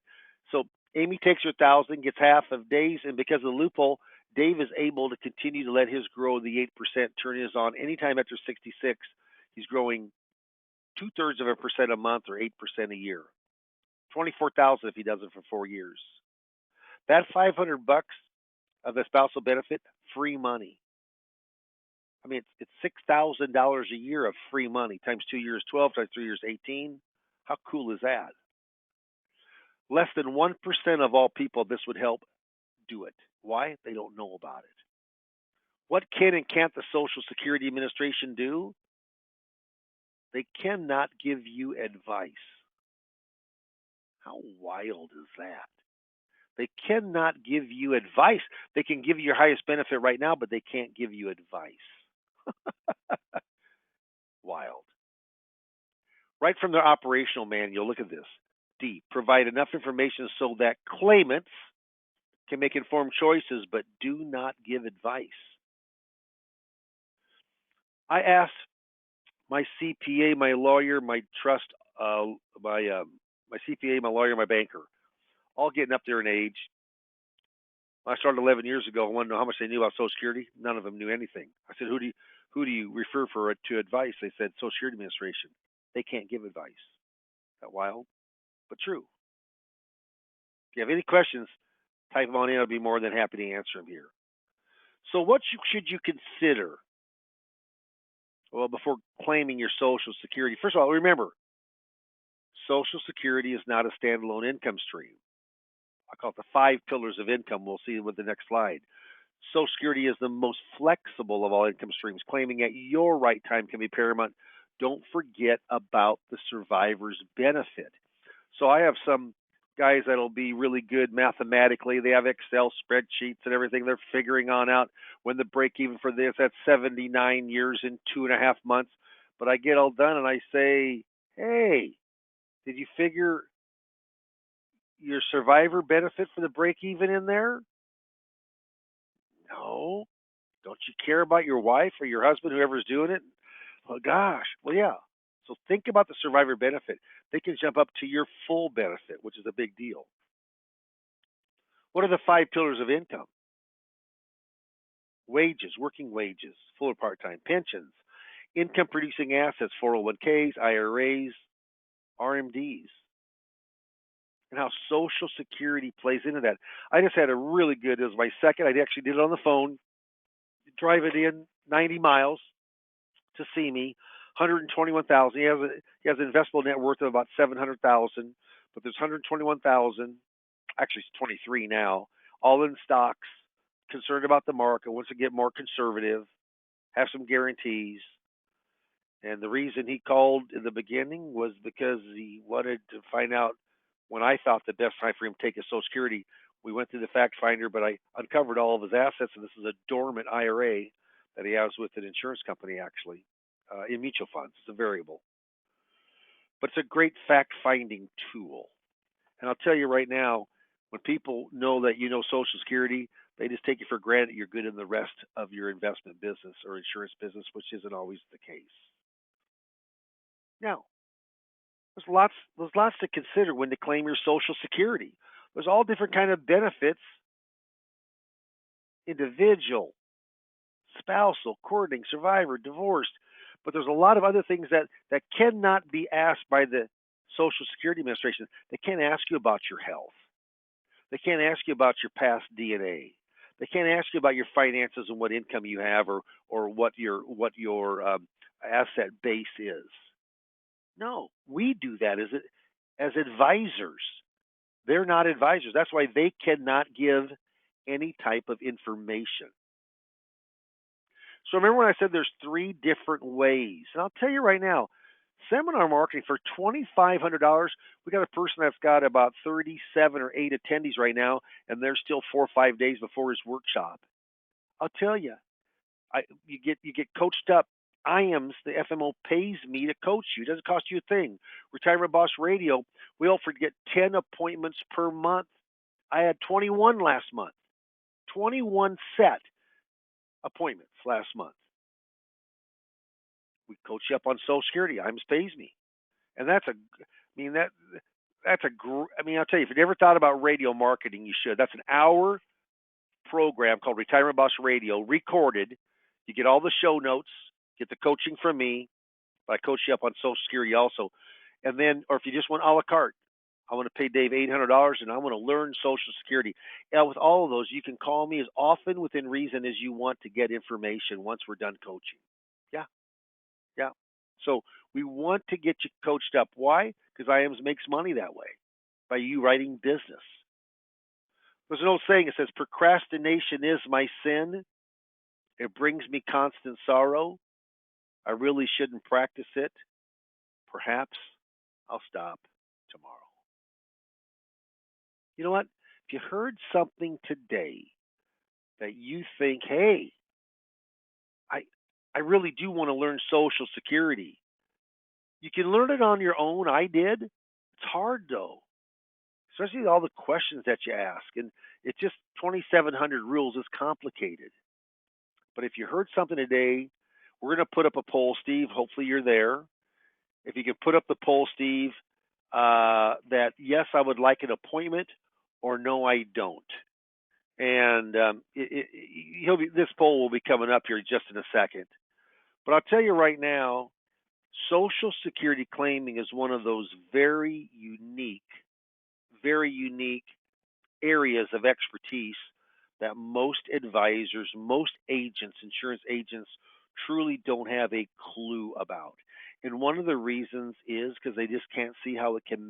So Amy takes her $1,000, gets half of Dave's, and because of the loophole, Dave is able to continue to let his grow the 8%, turn his on anytime after 66. He's growing 0.2% a month or 8% a year. $24,000 if he does it for 4 years. That $500 of the spousal benefit, free money. I mean, it's $6,000 a year of free money times 2 years, 12 times 3 years, 18. How cool is that? Less than 1% of all people this would help do it. Why? They don't know about it. What can and can't the Social Security Administration do? They cannot give you advice. How wild is that? They cannot give you advice. They can give you your highest benefit right now, but they can't give you advice. Wild. Right from their operational manual, look at this. D, provide enough information so that claimants can make informed choices, but do not give advice. I asked my CPA, my lawyer, my trust, my CPA, my lawyer, my banker, all getting up there in age. I started 11 years ago. I wanted to know how much they knew about Social Security. None of them knew anything. I said, who do you refer to advice? They said Social Security Administration. They can't give advice. Is that wild? But true. If you have any questions, type them on in. I'll be more than happy to answer them here. So what should you consider? Well, before claiming your Social Security, first of all, remember, Social Security is not a standalone income stream. I call it the 5 pillars of income. We'll see with the next slide. Social Security is the most flexible of all income streams. Claiming at your right time can be paramount. Don't forget about the survivor's benefit. So I have some guys that'll be really good mathematically. They have Excel spreadsheets and everything. They're figuring on out when the break even for this at 79 years and 2.5 months. But I get all done and I say, hey, did you figure your survivor benefit for the break even in there? No. Don't you care about your wife or your husband, whoever's doing it? Well, gosh. Well, yeah. So think about the survivor benefit. They can jump up to your full benefit, which is a big deal. What are the 5 pillars of income? Wages, working wages, full or part-time, pensions, income producing assets, 401ks, IRAs, RMDs, and how Social Security plays into that. I just had a really good, it was my second, I actually did it on the phone, drive it in 90 miles to see me, 121,000. He has an investable net worth of about 700,000, but there's 121,000, actually it's 23 now, all in stocks, concerned about the market, wants to get more conservative, have some guarantees. And the reason he called in the beginning was because he wanted to find out when I thought the best time for him to take his Social Security. We went through the fact finder, but I uncovered all of his assets, and this is a dormant IRA that he has with an insurance company, actually, in mutual funds. It's a variable. But it's a great fact finding tool. And I'll tell you right now, when people know that you know Social Security, they just take it for granted you're good in the rest of your investment business or insurance business, which isn't always the case. Now, there's lots to consider when to claim your Social Security. There's all different kind of benefits: individual, spousal, courting, survivor, divorced. But there's a lot of other things that cannot be asked by the Social Security Administration. They can't ask you about your health. They can't ask you about your past DNA. They can't ask you about your finances and what income you have or what your asset base is. No, we do that as advisors. They're not advisors. That's why they cannot give any type of information. So remember when I said there's 3 different ways? And I'll tell you right now, seminar marketing for $2,500. We got a person that's got about 37 or 8 attendees right now, and they're still 4 or 5 days before his workshop. I'll tell you, you get coached up. IAMS, the FMO pays me to coach you. It doesn't cost you a thing. Retirement Boss Radio, we offer to get 10 appointments per month. I had 21 last month. 21 set appointments last month. We coach you up on Social Security. IAMS pays me. And I'll tell you, if you've never thought about radio marketing, you should. That's an hour program called Retirement Boss Radio, recorded. You get all the show notes, get the coaching from me, but I coach you up on Social Security also. And then, or if you just want a la carte, I want to pay Dave $800 and I want to learn Social Security. Yeah, with all of those, you can call me as often within reason as you want to get information once we're done coaching. Yeah, yeah. So we want to get you coached up. Why? Because IAMS makes money that way by you writing business. There's an old saying, it says, procrastination is my sin. It brings me constant sorrow. I really shouldn't practice it. Perhaps I'll stop tomorrow. You know what? If you heard something today that you think, hey, I I really do want to learn Social Security, you can learn it on your own. I did. It's hard though, especially all the questions that you ask. And it's just 2,700 rules is complicated. But if you heard something today, we're going to put up a poll, Steve. Hopefully you're there. If you could put up the poll, Steve, that yes, I would like an appointment, or no, I don't. And this poll will be coming up here just in a second. But I'll tell you right now, Social Security claiming is one of those very unique areas of expertise that most advisors, most agents, insurance agents, truly don't have a clue about. And one of the reasons is because they just can't see how it can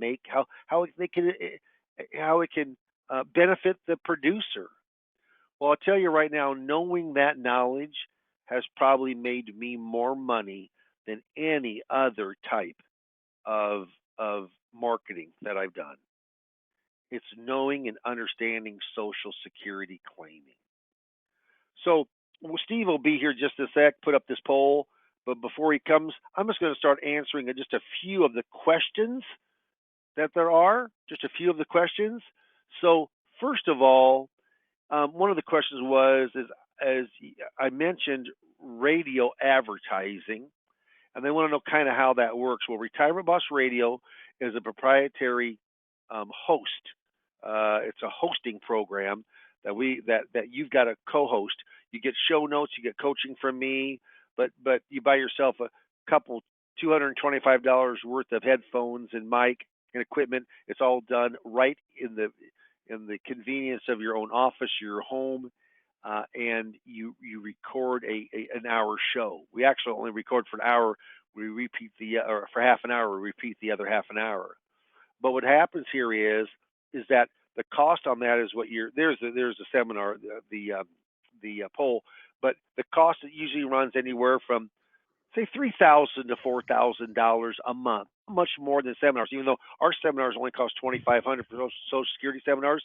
benefit the producer. Well, I'll tell you right now, knowing that knowledge has probably made me more money than any other type of marketing that I've done. It's knowing and understanding Social Security claiming. So Steve will be here just a sec, put up this poll. But before he comes, I'm just going to start answering just a few of the questions that there are, just a few of the questions. So first of all, one of the questions is as I mentioned, radio advertising, and they want to know kind of how that works. Well, Retirement Boss Radio is a proprietary host. It's a hosting program that you've got to co-host. You get show notes, you get coaching from me, but you buy yourself a couple $225 worth of headphones and mic and equipment. It's all done right in the convenience of your own office, your home, and you record an hour show. We actually only record for an hour. We repeat or for half an hour. We repeat the other half an hour. But what happens here is that the cost on that is what there's a seminar, the poll, but the cost usually runs anywhere from say $3,000 to $4,000 a month, much more than seminars. Even though our seminars only cost $2,500 for Social Security seminars,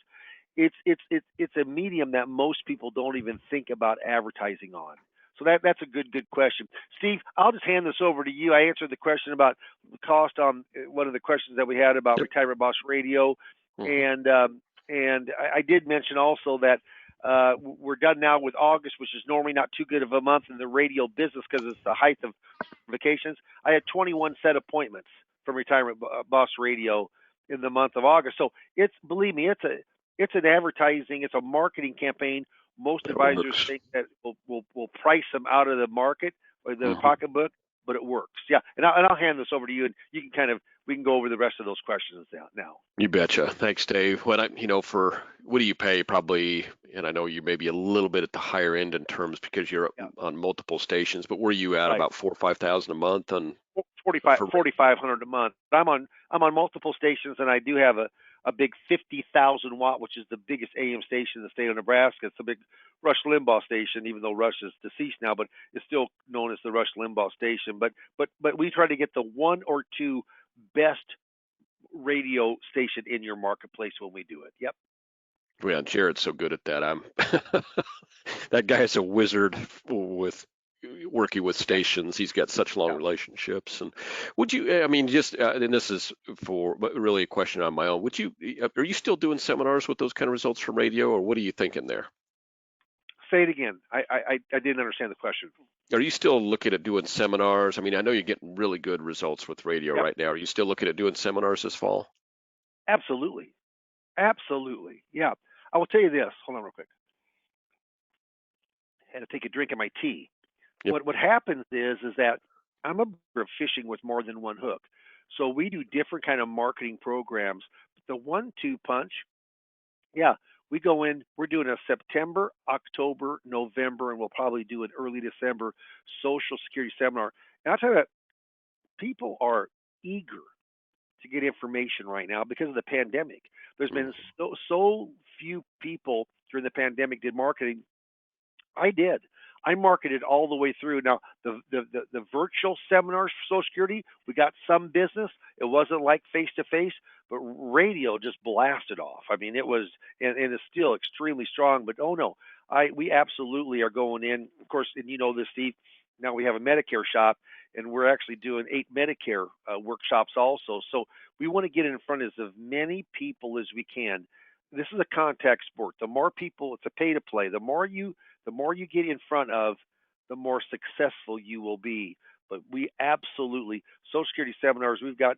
it's a medium that most people don't even think about advertising on. So that's a good question. Steve, I'll just hand this over to you. I answered the question about the cost on one of the questions that we had about Retirement Boss Radio, and I did mention also that we're done now with August, which is normally not too good of a month in the radio business because it's the height of vacations. I had 21 set appointments from Retirement Boss Radio in the month of August. So believe me, it's an advertising, it's a marketing campaign. Most advisors think that will price them out of the market or the pocketbook, but it works. Yeah, and I'll hand this over to you, and you can we can go over the rest of those questions now. You betcha. Thanks, Dave. For what do you pay? Probably, and I know you may be a little bit at the higher end in terms because you're on multiple stations. But where are you at? Right. About $4,000 or $5,000 a month on 4,500 a month. I'm on multiple stations, and I do have a big 50,000 watt, which is the biggest AM station in the state of Nebraska. It's a big Rush Limbaugh station, even though Rush is deceased now, but it's still known as the Rush Limbaugh station. But we try to get the one or two best radio station in your marketplace when we do it. Yep. Yeah, Jared's so good at that. That guy is a wizard with working with stations. He's got such long relationships. And would you, and this is really a question on my own. Are you still doing seminars with those kind of results from radio, or what are you thinking there? Say it again. I didn't understand the question. Are you still looking at doing seminars? I know you're getting really good results with radio right now. Are you still looking at doing seminars this fall? Absolutely. Yeah. I will tell you this. Hold on real quick. I had to take a drink of my tea. Yep. What happens is that I'm a believer of fishing with more than one hook. So we do different kind of marketing programs. the 1-2 punch. Yeah, we go in. We're doing a September, October, November, and we'll probably do an early December Social Security seminar. And I'll tell you, people are eager to get information right now because of the pandemic. There's been so few people during the pandemic did marketing. I did. I marketed all the way through. Now, the virtual seminars for Social Security, we got some business. It wasn't like face to face, but radio just blasted off. I mean, it was, and it's still extremely strong. But oh no, we absolutely are going in. Of course, and you know this, Steve. Now we have a Medicare shop, and we're actually doing 8 Medicare workshops also. So we want to get in front of as many people as we can. This is a contact sport. The more people, it's a pay to play. The more you get in front of, the more successful you will be. But we absolutely, Social Security seminars, we've got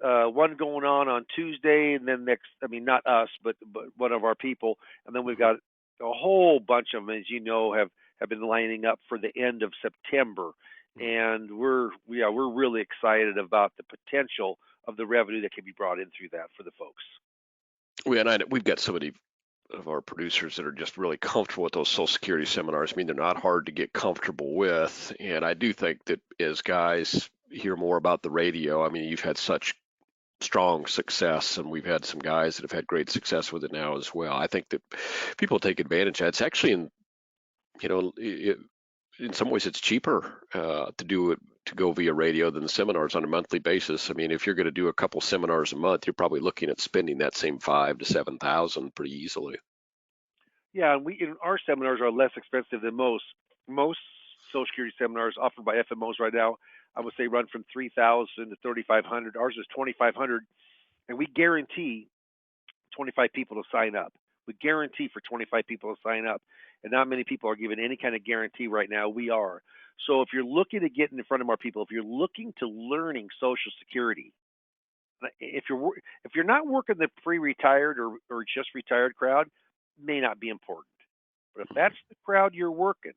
one going on Tuesday, and then next, I mean, not us, but one of our people. And then we've got a whole bunch of them, as you know, have been lining up for the end of September. And we're really excited about the potential of the revenue that can be brought in through that for the folks. We've got so many of our producers that are just really comfortable with those Social Security seminars. I mean, they're not hard to get comfortable with. And I do think that as guys hear more about the radio, I mean, you've had such strong success, and we've had some guys that have had great success with it now as well. I think that people take advantage of it. It's actually in some ways it's cheaper to go via radio than the seminars on a monthly basis. I mean, if you're going to do a couple seminars a month, you're probably looking at spending that same 5,000 to 7,000 pretty easily. Yeah, and our seminars are less expensive than most. Most Social Security seminars offered by FMOs right now, I would say, run from 3,000 to 3,500. Ours is 2,500, and we guarantee 25 people to sign up. We guarantee for 25 people to sign up, and not many people are given any kind of guarantee right now. We are. So if you're looking to get in front of more people, if you're looking to learning Social Security, if you're not working the pre-retired or just retired crowd, may not be important. But if that's the crowd you're working,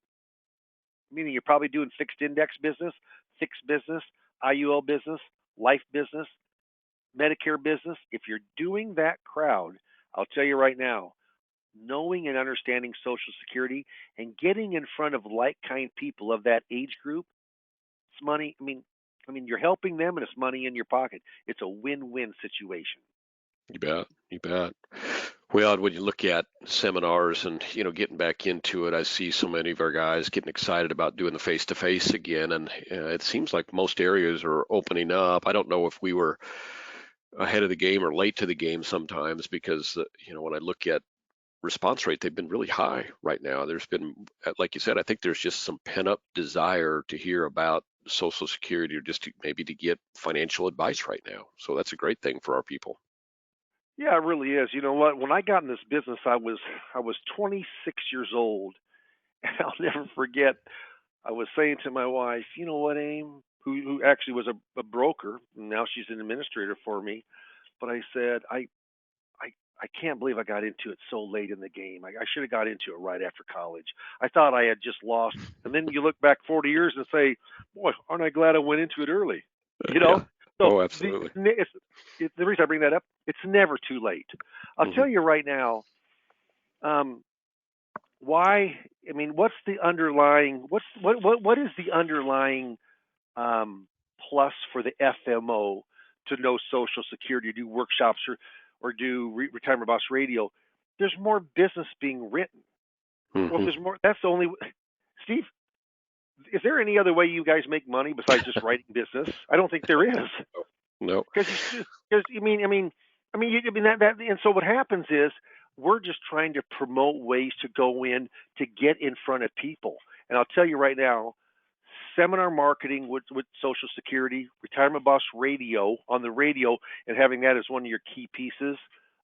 meaning you're probably doing fixed index business, fixed business, IUL business, life business, Medicare business, if you're doing that crowd, I'll tell you right now, knowing and understanding Social Security and getting in front of like-kind people of that age group, it's money. I mean, you're helping them, and it's money in your pocket. It's a win-win situation. You bet. You bet. Well, when you look at seminars and, getting back into it, I see so many of our guys getting excited about doing the face-to-face again. And it seems like most areas are opening up. I don't know if we were ahead of the game or late to the game sometimes because, when I look at response rate, they've been really high right now. There's been, like you said, I think there's just some pent-up desire to hear about Social Security or just maybe to get financial advice right now. So that's a great thing for our people. Yeah, it really is. You know what? When I got in this business, I was 26 years old, and I'll never forget. I was saying to my wife, "You know what, Aim, who actually was a broker, and now she's an administrator for me." But I said, I can't believe I got into it so late in the game. I should have got into it right after college. I thought I had just lost, and then you look back 40 years and say, "Boy, aren't I glad I went into it early?" You know. Yeah. So Oh, absolutely. the reason I bring that up, it's never too late. I'll tell you right now, why. I mean, what's the underlying? What is the underlying plus for the FMO to know Social Security, do workshops or do Retirement Boss Radio? There's more business being written. Well, if there's more, that's the only. Steve, is there any other way you guys make money besides just writing business? I don't think there is. No. Because and so what happens is we're just trying to promote ways to go in to get in front of people. And I'll tell you right now, seminar marketing with Social Security, Retirement Boss Radio on the radio, and having that as one of your key pieces,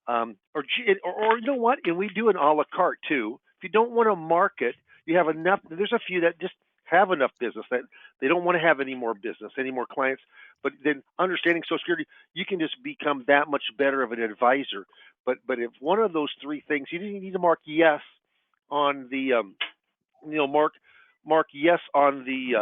or you know what? And we do an a la carte too. If you don't want to market, you have enough. There's a few that just have enough business that they don't want to have any more business, any more clients. But then understanding Social Security, you can just become that much better of an advisor. But if one of those three things, you need to mark yes on the mark yes on the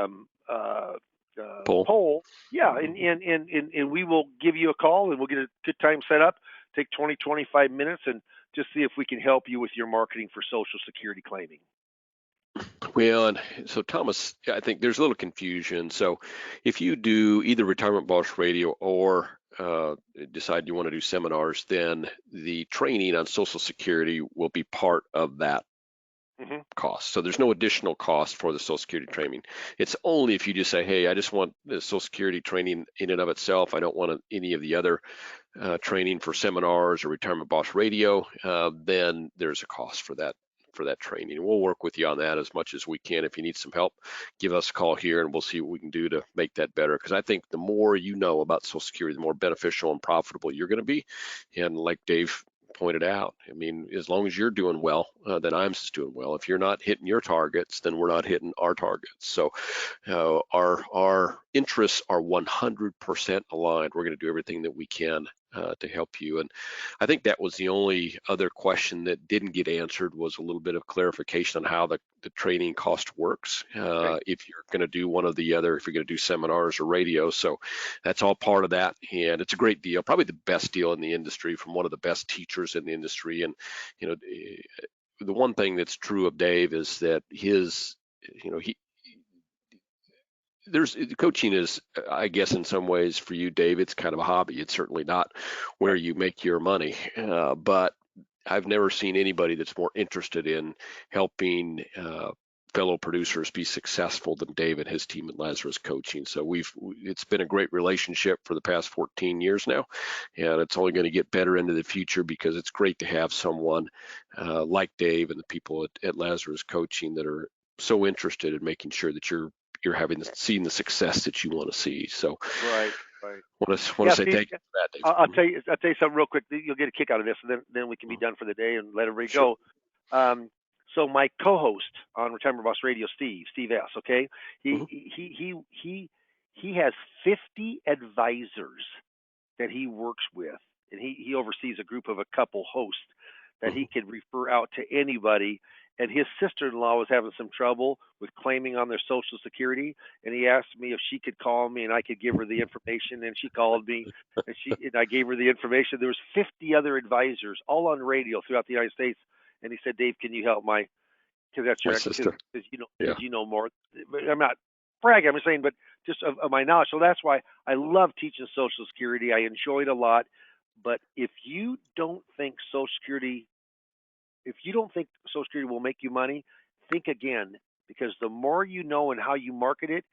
poll. Yeah, and we will give you a call and we'll get a good time set up. take 20, 25 minutes and just see if we can help you with your marketing for Social Security claiming. Well, and so Thomas, I think there's a little confusion. So if you do either Retirement Boss Radio or decide you want to do seminars, then the training on Social Security will be part of that Hmm. cost. So there's no additional cost for the Social Security training. It's only if you just say, hey, I just want the Social Security training in and of itself. I don't want any of the other training for seminars or Retirement Boss Radio, then there's a cost for that training. We'll work with you on that as much as we can. If you need some help, give us a call here and we'll see what we can do to make that better. Because I think the more you know about Social Security, the more beneficial and profitable you're going to be. And like Dave pointed out, I mean, as long as you're doing well, then IAMS is doing well. If you're not hitting your targets, then we're not hitting our targets. So our interests are 100% aligned. We're going to do everything that we can to help you. And I think that was the only other question that didn't get answered, was a little bit of clarification on how the training cost works. If you're going to do one of the other, if you're going to do seminars or radio. So that's all part of that. And it's a great deal, probably the best deal in the industry from one of the best teachers in the industry. And, the one thing that's true of Dave is that his, there's coaching is, I guess, in some ways for you, Dave, it's kind of a hobby. It's certainly not where you make your money, but I've never seen anybody that's more interested in helping fellow producers be successful than Dave and his team at Lazarus Coaching. So it's been a great relationship for the past 14 years now, and it's only going to get better into the future because it's great to have someone like Dave and the people at Lazarus Coaching that are so interested in making sure that you're seeing the success that you want to see. So Right. want to say Steve, thank you for that, Dave. I'll tell you something real quick. You'll get a kick out of this, and then we can be done for the day and let everybody Sure. go. So my co-host on Retirement Boss Radio, Steve S. Okay, Mhm. he has 50 advisors that he works with, and he oversees a group of a couple hosts that he can refer out to anybody. And his sister-in-law was having some trouble with claiming on their Social Security, and he asked me if she could call me and I could give her the information. And she called me, and I gave her the information. There was 50 other advisors, all on radio throughout the United States. And he said, "Dave, can you help because that's My your sister. because Yeah. you know more." I'm not bragging. I'm saying, but just of my knowledge. So that's why I love teaching Social Security. I enjoy it a lot. But if you don't think Social Security will make you money, think again, because the more you know and how you market it,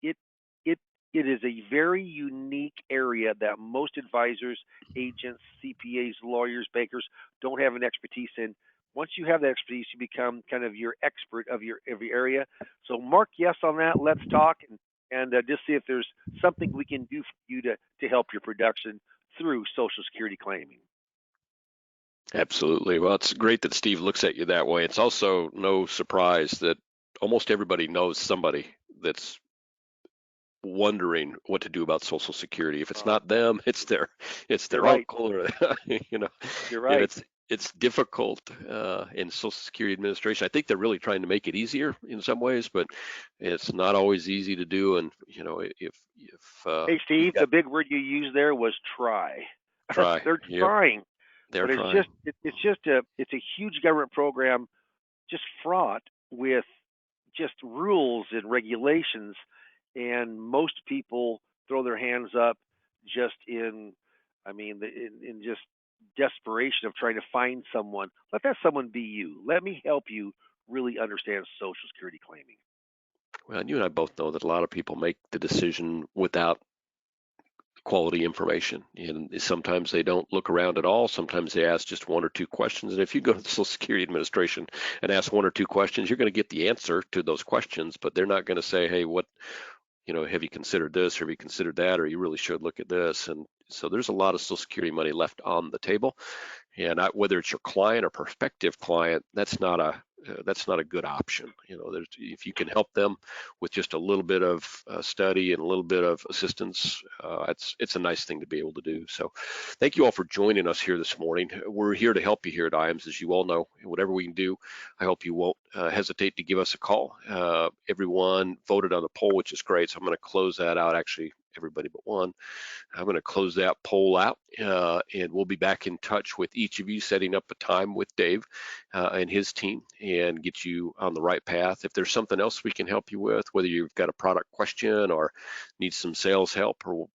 it it it is a very unique area that most advisors, agents, CPAs, lawyers, bankers don't have an expertise in. Once you have that expertise, you become kind of your expert of your every area. So mark yes on that. Let's talk and just see if there's something we can do for you to help your production through Social Security claiming. Absolutely. Well, it's great that Steve looks at you that way. It's also no surprise that almost everybody knows somebody that's wondering what to do about Social Security. If it's not them, it's their You're right. uncle, or you know, You're and right. it's difficult in Social Security Administration. I think they're really trying to make it easier in some ways, but it's not always easy to do. And if Hey, you've Steve, got the big word you used there was try. try, They're yep, trying, they're but trying. it's a huge government program, just fraught with just rules and regulations, and most people throw their hands up just in just desperation of trying to find someone. Let that someone be you. Let me help you really understand Social Security claiming. Well, and you and I both know that a lot of people make the decision without quality information, and sometimes they don't look around at all. Sometimes they ask just one or two questions, and if you go to the Social Security Administration and ask one or two questions, you're going to get the answer to those questions, but they're not going to say, hey, what, have you considered this, or have you considered that, or you really should look at this. And so there's a lot of Social Security money left on the table, and whether it's your client or prospective client, that's not a good option. If you can help them with just a little bit of study and a little bit of assistance, it's a nice thing to be able to do. So thank you all for joining us here this morning. We're here to help you here at IAMS, as you all know. Whatever we can do, I hope you won't hesitate to give us a call. Everyone voted on the poll, which is great. So I'm going to close that out actually everybody but one. I'm going to close that poll out, and we'll be back in touch with each of you, setting up a time with Dave and his team, and get you on the right path. If there's something else we can help you with, whether you've got a product question or need some sales help or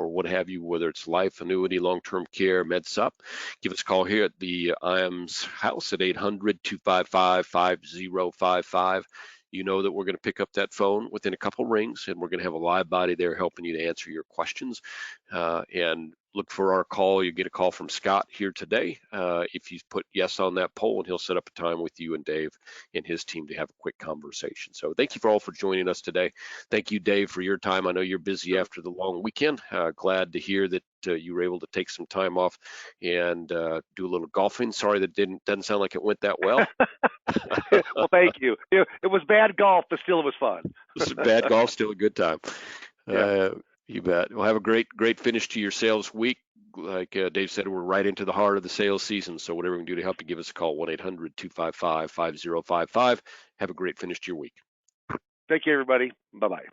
what have you, whether it's life, annuity, long-term care, med sup, give us a call here at the IAMS house at 800-255-5055. You know that we're going to pick up that phone within a couple rings, and we're going to have a live body there helping you to answer your questions. And look for our call. You get a call from Scott here today if you put yes on that poll, and he'll set up a time with you and Dave and his team to have a quick conversation. So thank you for all for joining us today. Thank you, Dave, for your time. I know you're busy after the long weekend. Glad to hear that you were able to take some time off and do a little golfing. Sorry that doesn't sound like it went that well. Well, thank you. It was bad golf, but still it was fun. Bad golf, still a good time. Yeah. You bet. Well, have a great finish to your sales week. Like Dave said, we're right into the heart of the sales season. So whatever we can do to help you, give us a call, 1-800-255-5055. Have a great finish to your week. Thank you, everybody. Bye-bye.